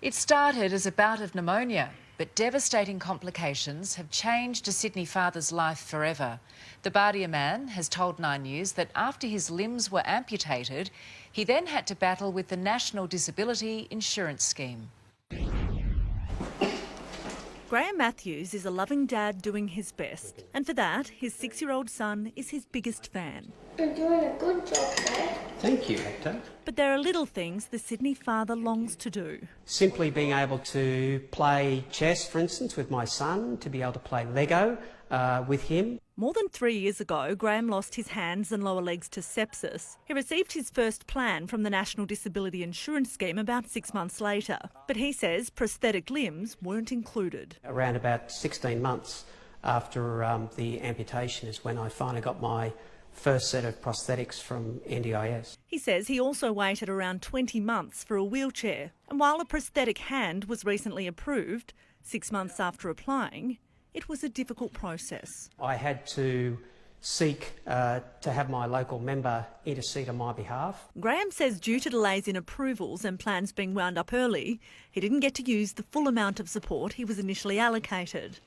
It started as a bout of pneumonia, but devastating complications have changed a Sydney father's life forever. The Bardia man has told 9 News that after his limbs were amputated, he then had to battle with the National Disability Insurance Scheme. Graham Matthews is a loving dad doing his best, and for that, his 6-year-old son is his biggest fan. You're doing a good job, Dad. Thank you, Hector. But there are little things the Sydney father longs to do. Simply being able to play chess, for instance, with my son, to be able to play Lego with him. More than 3 years ago, Graham lost his hands and lower legs to sepsis. He received his first plan from the National Disability Insurance Scheme about 6 months later. But he says prosthetic limbs weren't included. Around about 16 months after the amputation is when I finally got my first set of prosthetics from NDIS. He says he also waited around 20 months for a wheelchair. And while a prosthetic hand was recently approved, 6 months after applying, it was a difficult process. I had to seek to have my local member intercede on my behalf. Graham says due to delays in approvals and plans being wound up early, he didn't get to use the full amount of support he was initially allocated.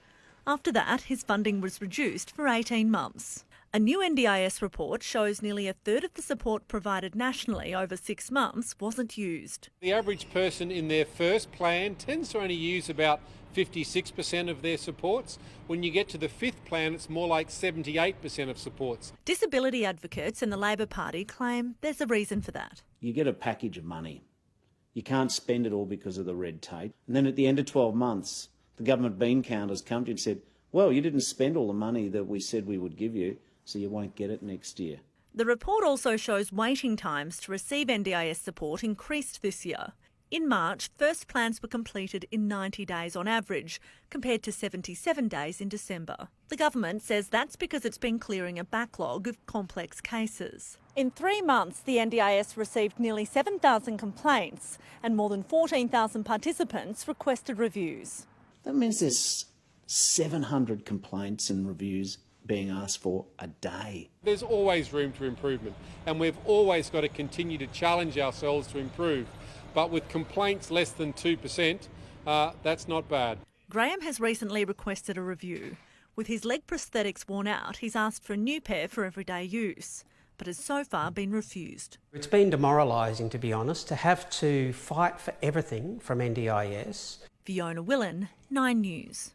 After that, his funding was reduced for 18 months. A new NDIS report shows nearly a third of the support provided nationally over 6 months wasn't used. The average person in their first plan tends to only use about 56% of their supports. When you get to the fifth plan, it's more like 78% of supports. Disability advocates and the Labor Party claim there's a reason for that. You get a package of money. You can't spend it all because of the red tape. And then at the end of 12 months, the government bean counters come to you and said, well, you didn't spend all the money that we said we would give you, so you won't get it next year. The report also shows waiting times to receive NDIS support increased this year. In March, first plans were completed in 90 days on average, compared to 77 days in December. The government says that's because it's been clearing a backlog of complex cases. In 3 months, the NDIS received nearly 7,000 complaints and more than 14,000 participants requested reviews. That means there's 700 complaints and reviews being asked for a day. There's always room for improvement, and we've always got to continue to challenge ourselves to improve. But with complaints less than 2%, that's not bad. Graham has recently requested a review. With his leg prosthetics worn out, he's asked for a new pair for everyday use, but has so far been refused. It's been demoralising, to be honest, to have to fight for everything from NDIS. Fiona Willan, 9 News.